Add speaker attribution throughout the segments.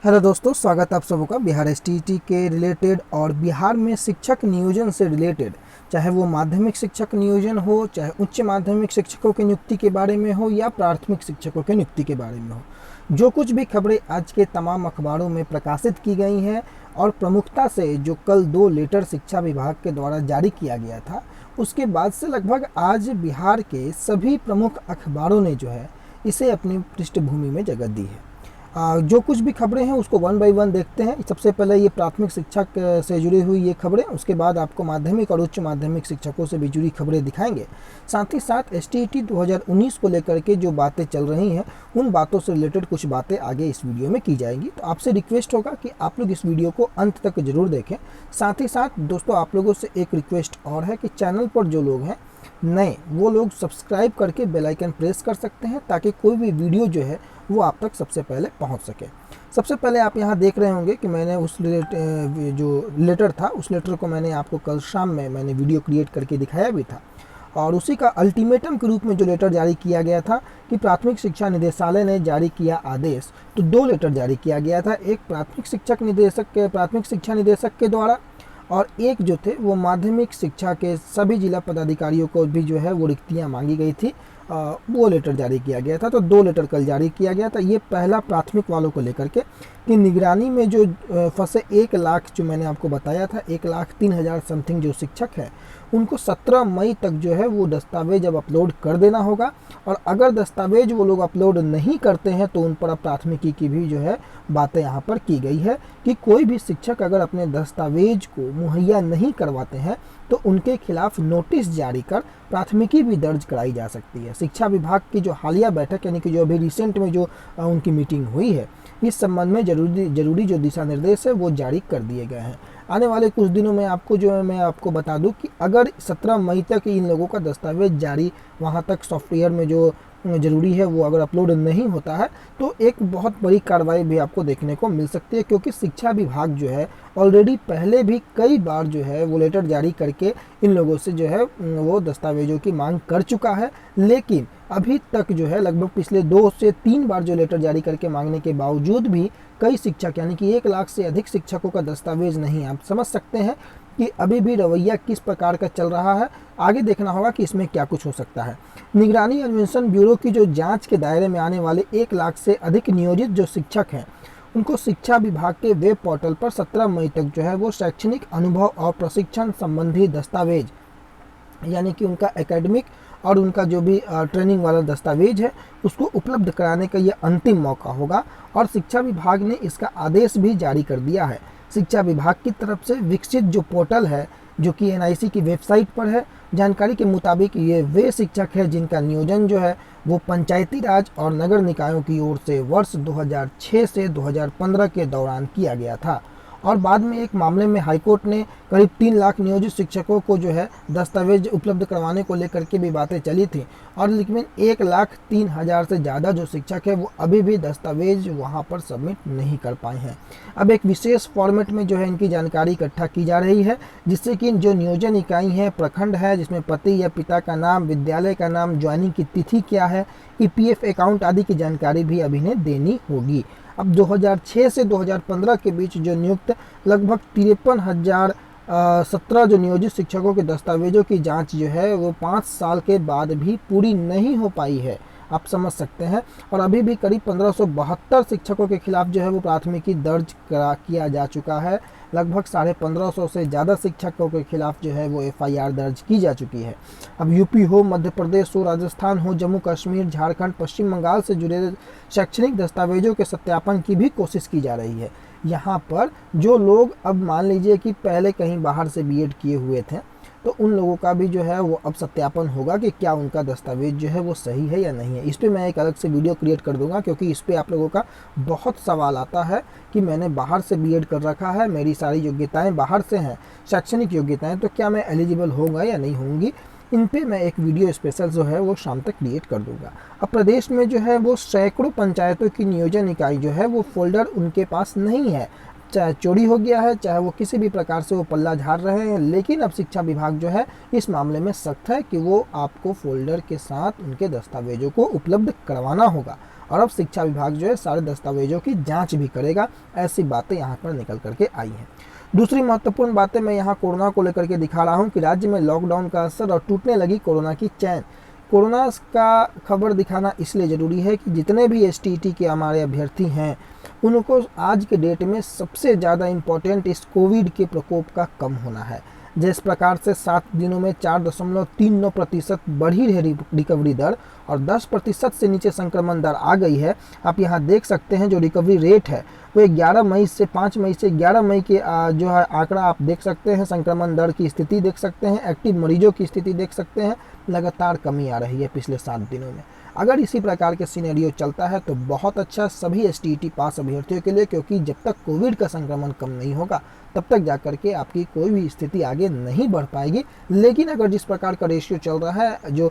Speaker 1: Hello दोस्तों, स्वागत है आप सबों का बिहार एसटीईटी के रिलेटेड और बिहार में शिक्षक नियोजन से रिलेटेड, चाहे वो माध्यमिक शिक्षक नियोजन हो, चाहे उच्च माध्यमिक शिक्षकों की नियुक्ति के बारे में हो या प्राथमिक शिक्षकों की नियुक्ति के बारे में हो। जो कुछ भी खबरें आज के तमाम अखबारों में प्रकाशित की गई हैं और प्रमुखता से जो कल 2 लेटर शिक्षा विभाग के द्वारा जारी किया गया था, उसके बाद से लगभग आज बिहार के सभी प्रमुख अखबारों ने जो है इसे अपनी पृष्ठभूमि में जगह दी है। जो कुछ भी खबरें हैं उसको वन बाय वन देखते हैं। सबसे पहले ये प्राथमिक शिक्षक से जुड़ी हुई ये खबरें, उसके बाद आपको माध्यमिक और उच्च माध्यमिक शिक्षकों से भी जुड़ी खबरें दिखाएंगे। साथ ही साथ एसटीईटी 2019 को लेकर के जो बातें चल रही हैं उन बातों से रिलेटेड कुछ बातें आगे इस वीडियो में की जाएंगी। तो आपसे रिक्वेस्ट होगा कि आप लोग इस वीडियो को अंत तक जरूर देखें। साथ ही साथ दोस्तों, आप लोगों से एक रिक्वेस्ट और है कि चैनल पर जो लोग हैं नए, वो लोग सब्सक्राइब करके बेल आइकन प्रेस कर सकते हैं ताकि कोई भी वीडियो जो है वो आप तक सबसे पहले पहुंच सके। सबसे पहले आप यहाँ देख रहे होंगे कि मैंने उस जो लेटर था, उस लेटर को मैंने आपको कल शाम में मैंने वीडियो क्रिएट करके दिखाया भी था और उसी का अल्टीमेटम के रूप में जो लेटर जारी किया गया था कि प्राथमिक शिक्षा निदेशालय ने जारी किया आदेश। तो 2 लेटर जारी किया गया था, एक प्राथमिक शिक्षा निदेशक के द्वारा और एक जो थे वो माध्यमिक शिक्षा के सभी जिला पदाधिकारियों को भी जो है वो रिक्तियाँ मांगी गई थी, वो लेटर जारी किया गया था। तो 2 लेटर कल जारी किया गया था। ये पहला प्राथमिक वालों को लेकर के कि निगरानी में जो फंसे 1 लाख, जो मैंने आपको बताया था 1,03,000 समथिंग जो शिक्षक है, उनको 17 मई तक जो है वो दस्तावेज अब अपलोड कर देना होगा। और अगर दस्तावेज वो लोग अपलोड नहीं करते हैं तो उन पर अब प्राथमिकी की भी जो है बातें यहाँ पर की गई है कि कोई भी शिक्षक अगर अपने दस्तावेज को मुहैया नहीं करवाते हैं तो उनके खिलाफ नोटिस जारी कर प्राथमिकी भी दर्ज कराई जा सकती है। शिक्षा विभाग की जो हालिया बैठक, यानी कि जो अभी रिसेंट में जो उनकी मीटिंग हुई है, इस संबंध में जरूरी जो दिशा निर्देश है वो जारी कर दिए गए हैं। आने वाले कुछ दिनों में आपको जो है मैं आपको बता दूं कि अगर 17 मई तक इन लोगों का दस्तावेज जारी वहां तक सॉफ्टवेयर में जो जरूरी है वो अगर अपलोड नहीं होता है तो एक बहुत बड़ी कार्रवाई भी आपको देखने को मिल सकती है, क्योंकि शिक्षा विभाग जो है ऑलरेडी पहले भी कई बार जो है वो लेटर जारी करके इन लोगों से जो है वो दस्तावेजों की मांग कर चुका है। लेकिन अभी तक जो है लगभग पिछले 2 से 3 बार जो लेटर जारी करके मांगने के बावजूद भी कई शिक्षक, यानी कि 1 लाख से अधिक शिक्षकों का दस्तावेज नहीं। आप समझ सकते हैं कि अभी भी रवैया किस प्रकार का चल रहा है। आगे देखना होगा कि इसमें क्या कुछ हो सकता है। निगरानी अन्वेषण ब्यूरो की जो जांच के दायरे में आने वाले 1 लाख से अधिक नियोजित जो शिक्षक हैं, उनको शिक्षा विभाग के वेब पोर्टल पर 17 मई तक जो है वो शैक्षणिक अनुभव और प्रशिक्षण संबंधी दस्तावेज, यानी कि उनका एकेडमिक और उनका जो भी ट्रेनिंग वाला दस्तावेज है उसको उपलब्ध कराने का ये अंतिम मौका होगा। और शिक्षा विभाग ने इसका आदेश भी जारी कर दिया है। शिक्षा विभाग की तरफ से विकसित जो पोर्टल है, जो कि एनआईसी की वेबसाइट पर है, जानकारी के मुताबिक ये वे शिक्षक है जिनका नियोजन जो है वो पंचायती राज और नगर निकायों की ओर से वर्ष 2006 से 2015 के दौरान किया गया था। और बाद में एक मामले में हाईकोर्ट ने करीब 3 लाख नियोजित शिक्षकों को जो है दस्तावेज उपलब्ध करवाने को लेकर के भी बातें चली थी। और लेकिन 1,03,000 से ज़्यादा जो शिक्षक है वो अभी भी दस्तावेज वहां पर सबमिट नहीं कर पाए हैं। अब एक विशेष फॉर्मेट में जो है इनकी जानकारी इकट्ठा की जा रही है, जिससे कि जो नियोजन इकाई है, प्रखंड है, जिसमें पति या पिता का नाम, विद्यालय का नाम, ज्वाइनिंग की तिथि क्या है, ईपीएफ अकाउंट आदि की जानकारी भी अभी इन्हें देनी होगी। अब 2006 से 2015 के बीच जो नियुक्त लगभग 53,017 जो नियोजित शिक्षकों के दस्तावेजों की जांच जो है वो 5 साल के बाद भी पूरी नहीं हो पाई है। आप समझ सकते हैं। और अभी भी करीब 1572 शिक्षकों के खिलाफ जो है वो प्राथमिकी दर्ज किया जा चुका है। लगभग 1550 से ज़्यादा शिक्षकों के खिलाफ जो है वो एफआईआर दर्ज की जा चुकी है। अब यूपी हो, मध्य प्रदेश हो, राजस्थान हो, जम्मू कश्मीर, झारखंड, पश्चिम बंगाल से जुड़े शैक्षणिक दस्तावेजों के सत्यापन की भी कोशिश की जा रही है। यहाँ पर जो लोग अब मान लीजिए कि पहले कहीं बाहर से बीएड किए हुए थे तो उन लोगों का भी जो है वो अब सत्यापन होगा कि क्या उनका दस्तावेज जो है वो सही है या नहीं है। इस पर मैं एक अलग से वीडियो क्रिएट कर दूंगा, क्योंकि इस पर आप लोगों का बहुत सवाल आता है कि मैंने बाहर से बीएड कर रखा है, मेरी सारी योग्यताएं बाहर से हैं, शैक्षणिक योग्यताएं, तो क्या मैं एलिजिबल होगा या नहीं होंगी। इन पे मैं एक वीडियो स्पेशल जो है वो शाम तक क्रिएट कर दूंगा। अब प्रदेश में जो है वो सैकड़ों पंचायतों की नियोजन इकाई जो है वो फोल्डर उनके पास नहीं है, चाहे चोरी हो गया है, चाहे वो किसी भी प्रकार से वो पल्ला झाड़ रहे हैं। लेकिन अब शिक्षा विभाग जो है इस मामले में सख्त है कि वो आपको फोल्डर के साथ उनके दस्तावेजों को उपलब्ध करवाना होगा। और अब शिक्षा विभाग जो है सारे दस्तावेजों की जांच भी करेगा। ऐसी बातें यहाँ पर निकल करके आई हैं। दूसरी महत्वपूर्ण बातें मैं यहाँ कोरोना को लेकर के दिखा रहा हूँ कि राज्य में लॉकडाउन का असर और टूटने लगी कोरोना की चैन। कोरोना का खबर दिखाना इसलिए ज़रूरी है कि जितने भी एसटीईटी के हमारे अभ्यर्थी हैं उनको आज के डेट में सबसे ज़्यादा इम्पोर्टेंट इस कोविड के प्रकोप का कम होना है। जिस प्रकार से 7 दिनों में 4.39% बढ़ी है रिकवरी दर और 10% से नीचे संक्रमण दर आ गई है। आप यहाँ देख सकते हैं जो रिकवरी रेट है वो 11 मई से 5 मई से 11 मई के जो है आंकड़ा आप देख सकते हैं। संक्रमण दर की स्थिति देख सकते हैं, एक्टिव मरीजों की स्थिति देख सकते हैं, लगातार कमी आ रही है पिछले 7 दिनों में। अगर इसी प्रकार के सिनेरियो चलता है तो बहुत अच्छा सभी एसटीईटी पास अभ्यर्थियों के लिए, क्योंकि जब तक कोविड का संक्रमण कम नहीं होगा तब तक जाकर के आपकी कोई भी स्थिति आगे नहीं बढ़ पाएगी। लेकिन अगर जिस प्रकार का रेशियो चल रहा है, जो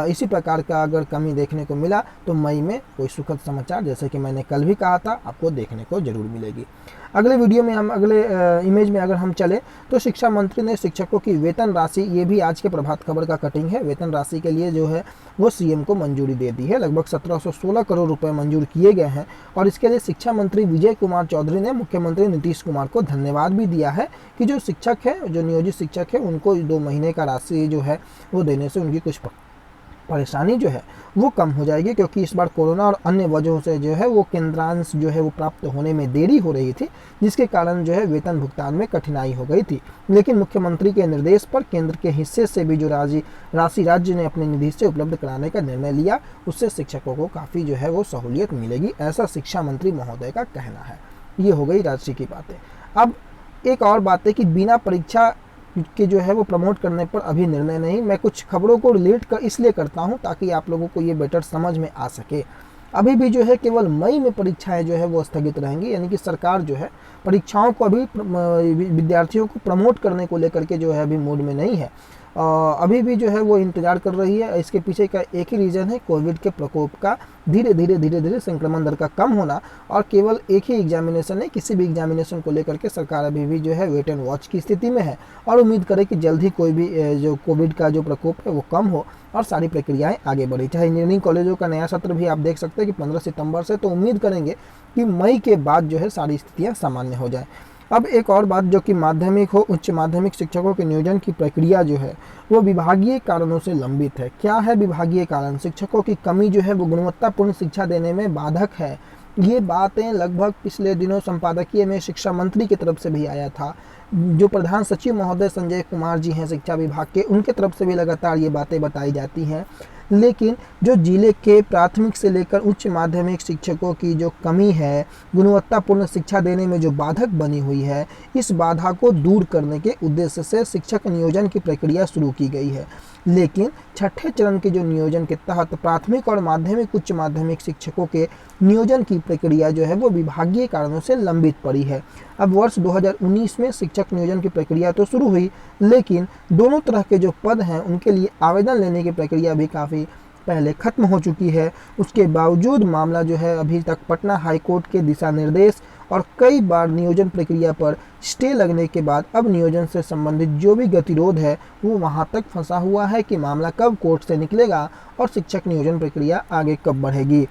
Speaker 1: इसी प्रकार का अगर कमी देखने को मिला तो मई में कोई सुखद समाचार, जैसे कि मैंने कल भी कहा था, आपको देखने को जरूर मिलेगी। अगले वीडियो में हम अगले इमेज में अगर हम चले तो शिक्षा मंत्री ने शिक्षकों की वेतन राशि, ये भी आज के प्रभात खबर का कटिंग है, वेतन राशि के लिए जो है वो सीएम को मंजूरी दे दी है। लगभग 1716 करोड़ रुपए मंजूर किए गए हैं और इसके लिए शिक्षा मंत्री विजय कुमार चौधरी ने मुख्यमंत्री नीतीश कुमार को धन्यवाद भी दिया है कि जो शिक्षक है, जो नियोजित शिक्षक है, उनको 2 महीने का राशि जो है वो देने से उनकी कुछ परेशानी जो है वो कम हो जाएगी, क्योंकि इस बार कोरोना और अन्य वजहों से जो है वो केंद्रांश जो है वो प्राप्त होने में देरी हो रही थी, जिसके कारण जो है वेतन भुगतान में कठिनाई हो गई थी। लेकिन मुख्यमंत्री के निर्देश पर केंद्र के हिस्से से भी जो राशि राज्य ने अपने निधि से उपलब्ध कराने का निर्णय लिया, उससे शिक्षकों को काफ़ी जो है वो सहूलियत मिलेगी, ऐसा शिक्षा मंत्री महोदय का कहना है। ये हो गई राशि की बातें। अब एक और बात है कि बिना परीक्षा के जो है वो प्रमोट करने पर अभी निर्णय नहीं। मैं कुछ खबरों को रिलेट इसलिए करता हूं ताकि आप लोगों को ये बेटर समझ में आ सके। अभी भी जो है केवल मई में परीक्षाएं जो है वो स्थगित रहेंगी, यानी कि सरकार जो है परीक्षाओं को अभी विद्यार्थियों को प्रमोट करने को लेकर के जो है अभी मूड में नहीं है। अभी भी जो है वो इंतजार कर रही है। इसके पीछे का एक ही रीज़न है, कोविड के प्रकोप का धीरे धीरे संक्रमण दर का कम होना। और केवल एक ही एग्जामिनेशन है, किसी भी एग्जामिनेशन को लेकर के सरकार अभी भी जो है वेट एंड वॉच की स्थिति में है और उम्मीद करे कि जल्द ही कोई भी जो कोविड का जो प्रकोप है वो कम हो और सारी प्रक्रियाएं आगे बढ़ी। चाहे इंजीनियरिंग कॉलेजों का नया सत्र भी आप देख सकते हैं कि 15 सितंबर से, तो उम्मीद करेंगे कि मई के बाद जो है सारी स्थितियाँ सामान्य हो जाए। अब एक और बात, जो कि माध्यमिक हो उच्च माध्यमिक शिक्षकों के नियोजन की प्रक्रिया जो है वो विभागीय कारणों से लंबित है। क्या है विभागीय कारण? शिक्षकों की कमी जो है वो गुणवत्तापूर्ण शिक्षा देने में बाधक है। ये बातें लगभग पिछले दिनों संपादकीय में शिक्षा मंत्री की तरफ से भी आया था। जो प्रधान सचिव महोदय संजय कुमार जी हैं शिक्षा विभाग के, उनके तरफ से भी लगातार ये बातें बताई जाती हैं। लेकिन जो जिले के प्राथमिक से लेकर उच्च माध्यमिक शिक्षकों की जो कमी है, गुणवत्तापूर्ण शिक्षा देने में जो बाधक बनी हुई है, इस बाधा को दूर करने के उद्देश्य से शिक्षक नियोजन की प्रक्रिया शुरू की गई है। लेकिन छठे चरण के जो नियोजन के तहत प्राथमिक और माध्यमिक उच्च माध्यमिक शिक्षकों के नियोजन की प्रक्रिया जो है वो विभागीय कारणों से लंबित पड़ी है। अब वर्ष 2019 में शिक्षक नियोजन की प्रक्रिया तो शुरू हुई, लेकिन दोनों तरह के जो पद हैं उनके लिए आवेदन लेने की प्रक्रिया भी काफ़ी पहले खत्म हो चुकी है। उसके बावजूद मामला जो है अभी तक पटना हाईकोर्ट के दिशा निर्देश और कई बार नियोजन प्रक्रिया पर स्टे लगने के बाद अब नियोजन से संबंधित जो भी गतिरोध है वो वहां तक फंसा हुआ है कि मामला कब कोर्ट से निकलेगा और शिक्षक नियोजन प्रक्रिया आगे कब बढ़ेगी।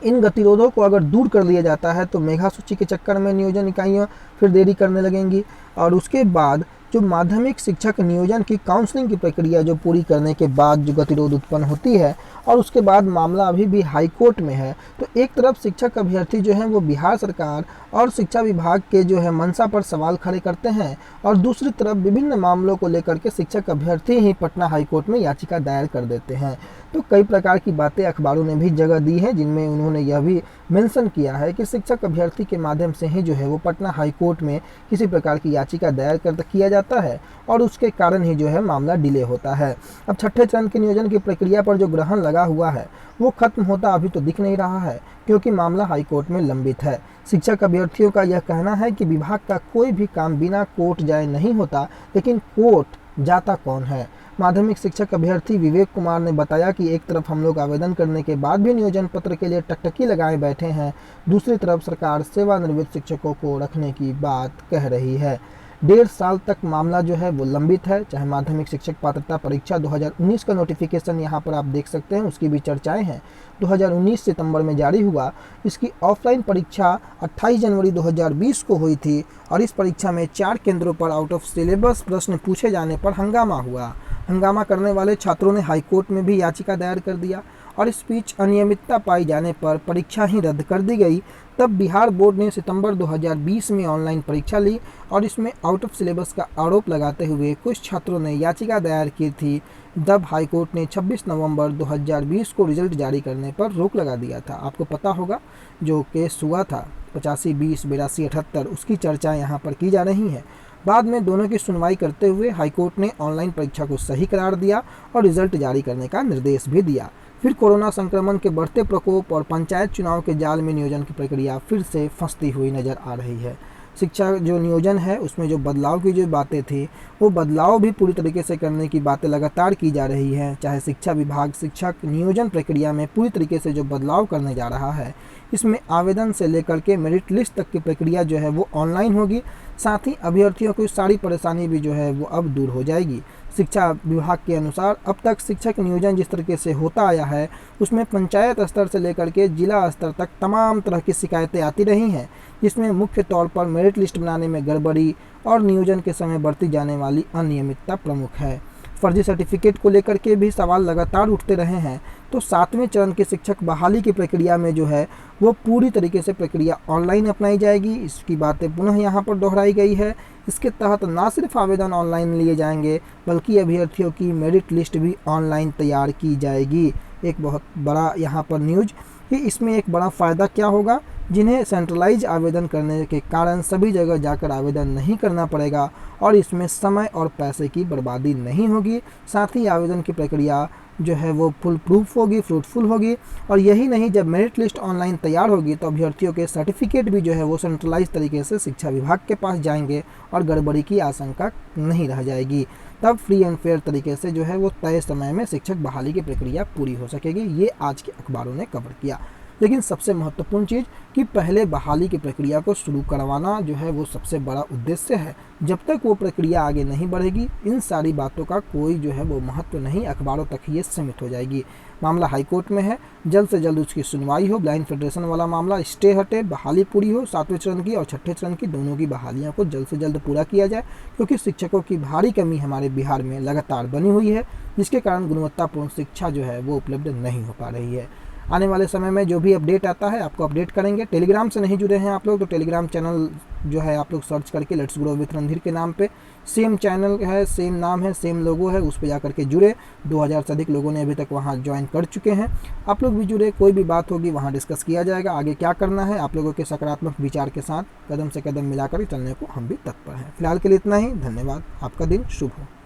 Speaker 1: इन गतिरोधों को अगर दूर कर लिया जाता है तो मेगा सूची के चक्कर में नियोजन इकाइयाँ फिर देरी करने लगेंगी और उसके बाद जो माध्यमिक शिक्षक नियोजन की काउंसलिंग की प्रक्रिया जो पूरी करने के बाद जो गतिरोध उत्पन्न होती है और उसके बाद मामला अभी भी हाई कोर्ट में है, तो एक तरफ शिक्षक अभ्यर्थी जो हैं वो बिहार सरकार और शिक्षा विभाग के जो है मंशा पर सवाल खड़े करते हैं और दूसरी तरफ विभिन्न मामलों को लेकर के शिक्षक अभ्यर्थी ही पटना हाई कोर्ट में याचिका दायर कर देते हैं। तो कई प्रकार की बातें अखबारों ने भी जगह दी है, जिनमें उन्होंने यह भी मेंशन किया है कि शिक्षक अभ्यर्थी के माध्यम से ही जो है वो पटना हाई कोर्ट में किसी प्रकार की याचिका दायर किया जाता है और उसके कारण ही जो है मामला डिले होता है। अब छठे चरण के नियोजन की प्रक्रिया पर जो ग्रहण लगा हुआ है वो खत्म होता अभी तो दिख नहीं रहा है, क्योंकि मामला हाईकोर्ट में लंबित है। शिक्षक अभ्यर्थियों का यह कहना है कि विभाग का कोई भी काम बिना कोर्ट जाए नहीं होता, लेकिन कोर्ट जाता कौन है। माध्यमिक शिक्षक अभ्यर्थी विवेक कुमार ने बताया कि एक तरफ हम लोग आवेदन करने के बाद भी नियोजन पत्र के लिए टकटकी लगाए बैठे हैं, दूसरी तरफ सरकार सेवानिवृत्त शिक्षकों को रखने की बात कह रही है। 1.5 साल तक मामला जो है वो लंबित है। चाहे माध्यमिक शिक्षक पात्रता परीक्षा 2019 का नोटिफिकेशन यहाँ पर आप देख सकते हैं, उसकी भी चर्चाएं हैं। 2019 सितंबर में जारी हुआ। इसकी ऑफलाइन परीक्षा 28 जनवरी 2020 को हुई थी और इस परीक्षा में 4 केंद्रों पर आउट ऑफ सिलेबस प्रश्न पूछे जाने पर हंगामा हुआ। हंगामा करने वाले छात्रों ने हाईकोर्ट में भी याचिका दायर कर दिया और इस बीच अनियमितता पाई जाने पर परीक्षा ही रद्द कर दी गई। तब बिहार बोर्ड ने सितंबर 2020 में ऑनलाइन परीक्षा ली और इसमें आउट ऑफ सिलेबस का आरोप लगाते हुए कुछ छात्रों ने याचिका दायर की थी। तब हाईकोर्ट ने 26 नवंबर 2020 को रिजल्ट जारी करने पर रोक लगा दिया था। आपको पता होगा जो केस हुआ था 85-20, 82-78, उसकी चर्चा यहाँ पर की जा रही है। बाद में दोनों की सुनवाई करते हुए हाईकोर्ट ने ऑनलाइन परीक्षा को सही करार दिया और रिजल्ट जारी करने का निर्देश भी दिया। फिर कोरोना संक्रमण के बढ़ते प्रकोप और पंचायत चुनाव के जाल में नियोजन की प्रक्रिया फिर से फंसती हुई नजर आ रही है। शिक्षा जो नियोजन है उसमें जो बदलाव की जो बातें थी वो बदलाव भी पूरी तरीके से करने की बातें लगातार की जा रही हैं। चाहे शिक्षा विभाग शिक्षक नियोजन प्रक्रिया में पूरी तरीके से जो बदलाव करने जा रहा है, इसमें आवेदन से लेकर के मेरिट लिस्ट तक की प्रक्रिया जो है वो ऑनलाइन होगी। साथ ही अभ्यर्थियों की सारी परेशानी भी जो है वो अब दूर हो जाएगी। शिक्षा विभाग के अनुसार अब तक शिक्षक नियोजन जिस तरीके से होता आया है उसमें पंचायत स्तर से लेकर के जिला स्तर तक तमाम तरह की शिकायतें आती रही हैं, जिसमें मुख्य तौर पर मेरिट लिस्ट बनाने में गड़बड़ी और नियोजन के समय बरती जाने वाली अनियमितता प्रमुख है। फर्जी सर्टिफिकेट को लेकर के भी सवाल लगातार उठते रहे हैं। तो 7वें चरण के शिक्षक बहाली की प्रक्रिया में जो है वो पूरी तरीके से प्रक्रिया ऑनलाइन अपनाई जाएगी। इसकी बातें पुनः यहाँ पर दोहराई गई है। इसके तहत न सिर्फ आवेदन ऑनलाइन लिए जाएंगे बल्कि अभ्यर्थियों की मेरिट लिस्ट भी ऑनलाइन तैयार की जाएगी। एक बहुत बड़ा यहाँ पर न्यूज कि इसमें एक बड़ा फ़ायदा क्या होगा, जिन्हें सेंट्रलाइज आवेदन करने के कारण सभी जगह जाकर आवेदन नहीं करना पड़ेगा और इसमें समय और पैसे की बर्बादी नहीं होगी। साथ ही आवेदन की प्रक्रिया जो है वो फुल प्रूफ होगी, फ्रूटफुल होगी। और यही नहीं, जब मेरिट लिस्ट ऑनलाइन तैयार होगी तो अभ्यर्थियों के सर्टिफिकेट भी जो है वो सेंट्रलाइज तरीके से शिक्षा विभाग के पास जाएंगे और गड़बड़ी की आशंका नहीं रह जाएगी। तब फ्री एंड फेयर तरीके से जो है वो तय समय में शिक्षक बहाली की प्रक्रिया पूरी हो सकेगी। ये आज के अखबारों ने कवर किया। लेकिन सबसे महत्वपूर्ण चीज़ कि पहले बहाली की प्रक्रिया को शुरू करवाना जो है वो सबसे बड़ा उद्देश्य है। जब तक वो प्रक्रिया आगे नहीं बढ़ेगी इन सारी बातों का कोई जो है वो महत्व नहीं, अखबारों तक ये सीमित हो जाएगी। मामला हाईकोर्ट में है, जल्द से जल्द उसकी सुनवाई हो, ब्लाइंड फेडरेशन वाला मामला स्टे हटे, बहाली पूरी हो, 7वें चरण की और 6ठे चरण की दोनों की बहालियाँ को जल्द से जल्द पूरा किया जाए, क्योंकि शिक्षकों की भारी कमी हमारे बिहार में लगातार बनी हुई है, जिसके कारण गुणवत्तापूर्ण शिक्षा जो है वो उपलब्ध नहीं हो पा रही है। आने वाले समय में जो भी अपडेट आता है आपको अपडेट करेंगे। टेलीग्राम से नहीं जुड़े हैं आप लोग तो टेलीग्राम चैनल जो है आप लोग सर्च करके लेट्स ग्रो विथ रणधीर के नाम पे, सेम चैनल है, सेम नाम है, सेम लोगो है, उस पर जाकर के जुड़े। 2000 से अधिक लोगों ने अभी तक वहाँ ज्वाइन कर चुके हैं। आप लोग भी जुड़े, कोई भी बात होगी वहाँ डिस्कस किया जाएगा। आगे क्या करना है आप लोगों के सकारात्मक विचार के साथ कदम से कदम मिलाकर चलने को हम भी तत्पर हैं। फिलहाल के लिए इतना ही। धन्यवाद। आपका दिन शुभ हो।